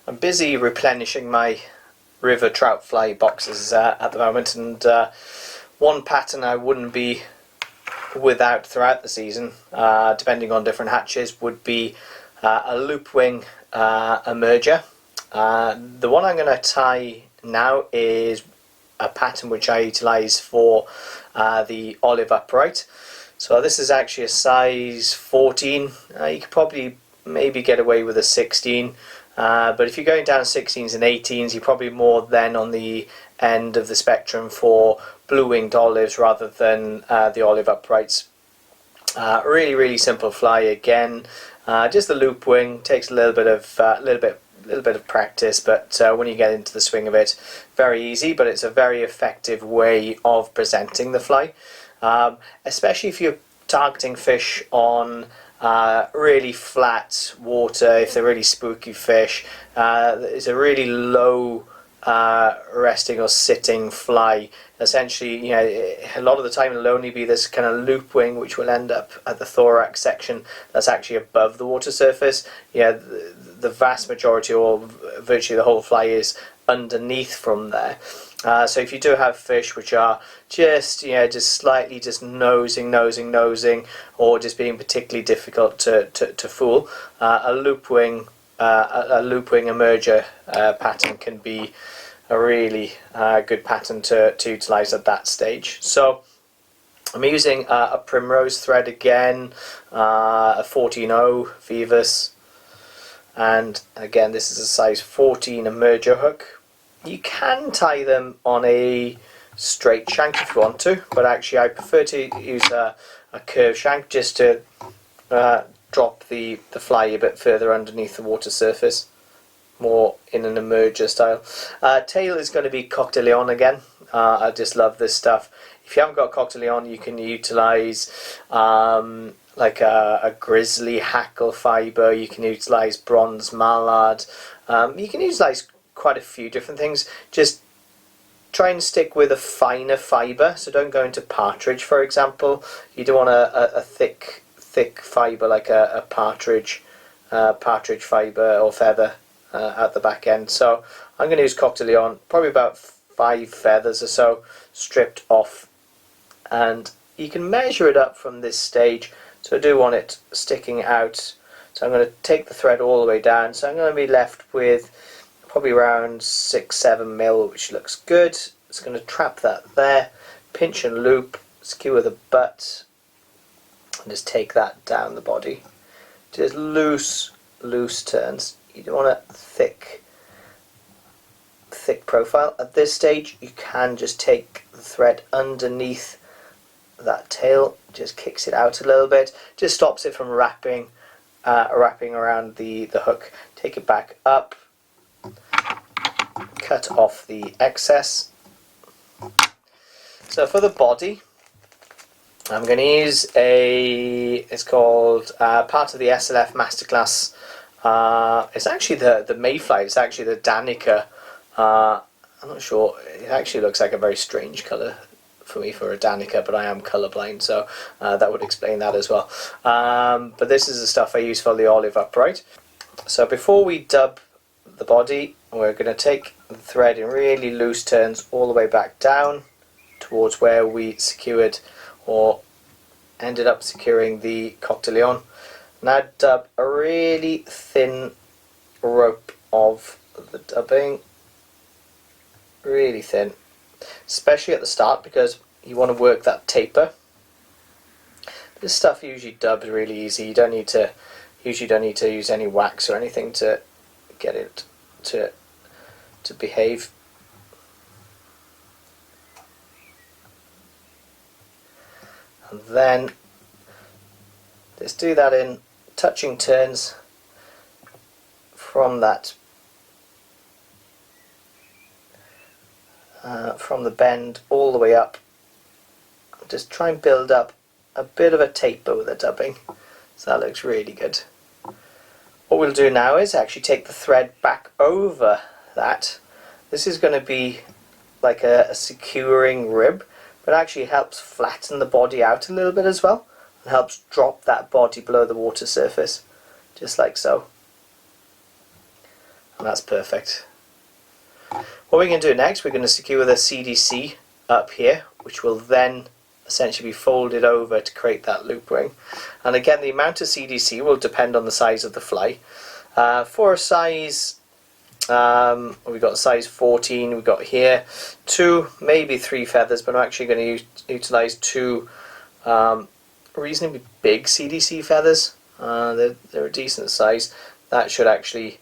I'm busy replenishing my river trout fly boxes at the moment, and one pattern I wouldn't be without throughout the season, depending on different hatches, would be a loop wing emerger. The one I'm going to tie now is a pattern which I utilise for the olive upright. So this is actually a size 14. You could probably maybe get away with a 16, but if you're going down 16s and 18s, you're probably more then on the end of the spectrum for blue-winged olives rather than the olive uprights. Really simple fly again. Just the loop wing takes a little bit of practice, but when you get into the swing of it, very easy. But it's a very effective way of presenting the fly, especially if you're targeting fish on really flat water. If they're really spooky fish, it's a really low resting or sitting fly. Essentially, a lot of the time it'll only be this kind of loop wing which will end up at the thorax section that's actually above the water surface. The vast majority, or virtually the whole fly, is underneath from there. So if you do have fish which are just slightly nosing, or just being particularly difficult to fool, a loop wing emerger pattern can be a really good pattern to utilise at that stage. So I'm using a primrose thread again, a 14-0 Vivus, and again this is a size 14 emerger hook. You can tie them on a straight shank if you want to, but actually I prefer to use a curved shank just to drop the fly a bit further underneath the water surface, more in an emerger style. Tail is going to be Coq de Leon again. I just love this stuff. If you haven't got Coq de Leon, you can utilise like a grizzly hackle fibre. You can utilise bronze mallard. You can utilise quite a few different things. Just try and stick with a finer fibre, so don't go into partridge, for example. You don't want a thick fibre like a partridge fibre or feather at the back end. So I'm going to use Coq de Leon, probably about 5 feathers or so stripped off, and you can measure it up from this stage. So I do want it sticking out, so I'm going to take the thread all the way down. So I'm going to be left with probably around 6-7 mil, which looks good. It's going to trap that there, pinch and loop, skewer the butt, and just take that down the body. Just loose turns. You don't want a thick profile. At this stage you can just take the thread underneath that tail, just kicks it out a little bit, just stops it from wrapping around the hook. Take it back up, cut off the excess. So for the body, I'm going to use it's called part of the SLF Masterclass. It's actually the mayfly. It's actually the Danica. I'm not sure. It actually looks like a very strange colour for me for a Danica, but I am colourblind, so that would explain that as well. But this is the stuff I use for the olive upright. So before we dub the body, we're going to take the thread in really loose turns all the way back down towards where we secured or ended up securing the Coq de Leon. Now dub a really thin rope of the dubbing, really thin, especially at the start because you want to work that taper. This stuff usually dubs really easy. You usually don't need to use any wax or anything to get it to behave. And then just do that in touching turns from that from the bend all the way up. Just try and build up a bit of a taper with the dubbing, so that looks really good. What we'll do now is actually take the thread back over that. This is going to be like a securing rib, but actually helps flatten the body out a little bit as well, and helps drop that body below the water surface, just like so. and that's perfect. What we're going to do next, we're going to secure the CDC up here, which will then essentially be folded over to create that loop ring. And again, the amount of CDC will depend on the size of the fly. For a size, we've got size 14, we've got here 2, maybe 3 feathers, but I'm actually going to utilize 2 reasonably big CDC feathers. They're a decent size. That should actually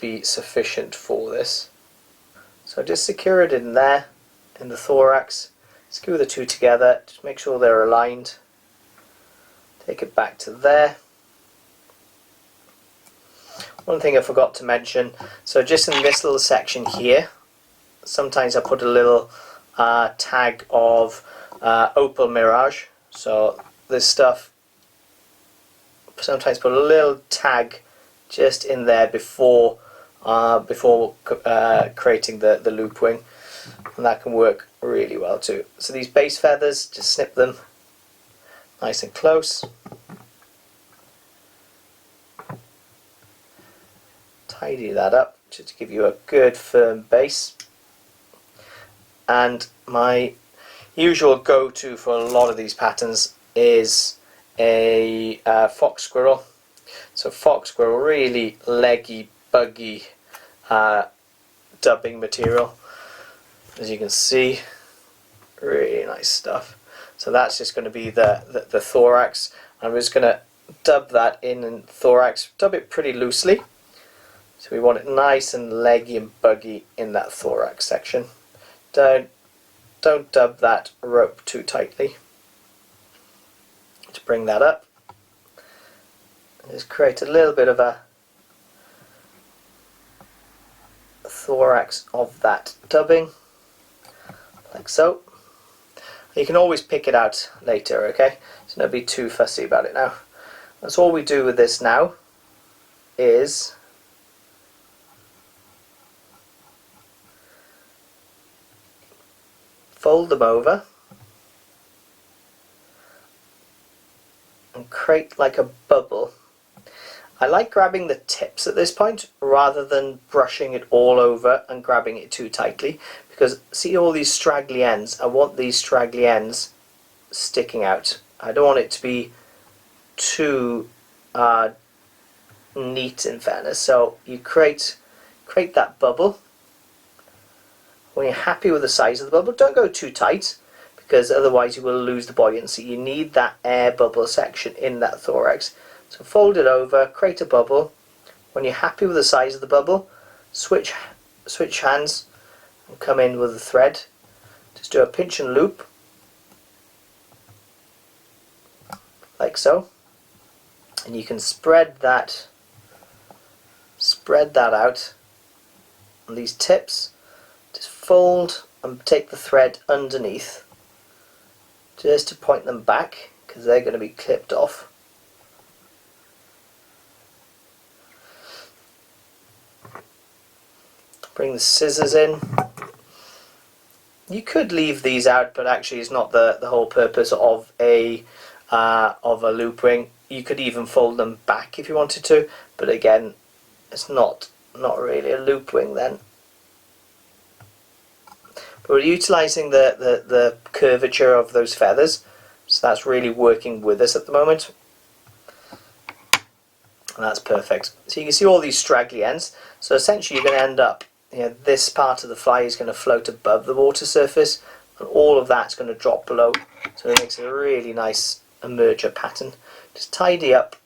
be sufficient for this. So just secure it in there, in the thorax, screw the 2 together, just make sure they're aligned, take it back to there. One thing I forgot to mention, so just in this little section here, sometimes I put a little tag of opal mirage. So this stuff, sometimes put a little tag just in there before creating the loop wing, and that can work really well too. So these base feathers, just snip them nice and close. Tidy that up just to give you a good firm base. And my usual go-to for a lot of these patterns is a fox squirrel. So fox squirrel, really leggy, buggy dubbing material. As you can see, really nice stuff. So that's just going to be the thorax. I'm just going to dub that in thorax, dub it pretty loosely. So we want it nice and leggy and buggy in that thorax section. Don't dub that rope too tightly. To bring that up, just create a little bit of a thorax of that dubbing, like so. You can always pick it out later, okay? So don't be too fussy about it now. That's all we do with this now is fold them over and create like a bubble. I like grabbing the tips at this point rather than brushing it all over and grabbing it too tightly, because see all these straggly ends, I want these straggly ends sticking out. I don't want it to be too neat, in fairness. So you create that bubble. When you're happy with the size of the bubble, don't go too tight, because otherwise you will lose the buoyancy. You need that air bubble section in that thorax. So fold it over, create a bubble. When you're happy with the size of the bubble, switch hands and come in with the thread. Just do a pinch and loop, like so. And you can spread that out on these tips. Just fold and take the thread underneath just to point them back, because they're going to be clipped off. Bring the scissors in. You could leave these out, but actually it's not the whole purpose of a loop ring. You could even fold them back if you wanted to, but again, it's not really a loop ring then. But we're utilising the curvature of those feathers, so that's really working with us at the moment. And that's perfect. So you can see all these straggly ends. So essentially you're going to end up, this part of the fly is going to float above the water surface, and all of that's going to drop below. So it makes a really nice emerger pattern. Just tidy up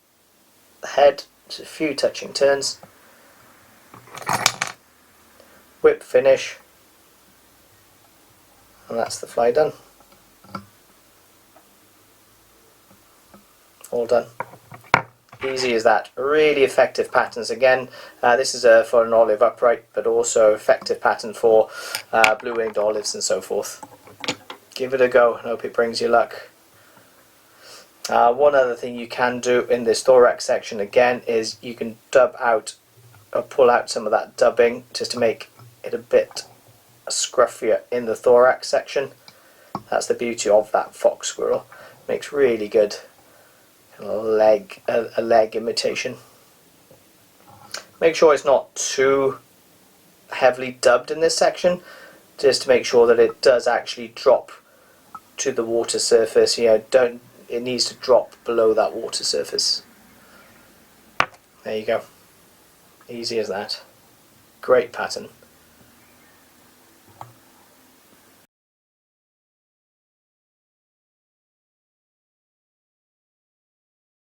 the head, just a few touching turns. Whip finish. And that's the fly done. All done. Easy as that. Really effective patterns. Again, this is for an olive upright, but also effective pattern for blue-winged olives and so forth. Give it a go and hope it brings you luck. One other thing you can do in this thorax section again is you can dub out or pull out some of that dubbing just to make it a bit scruffier in the thorax section. That's the beauty of that fox squirrel. Makes really good a leg imitation. Make sure it's not too heavily dubbed in this section, just to make sure that it does actually drop to the water surface. It needs to drop below that water surface. There you go. Easy as that. Great pattern.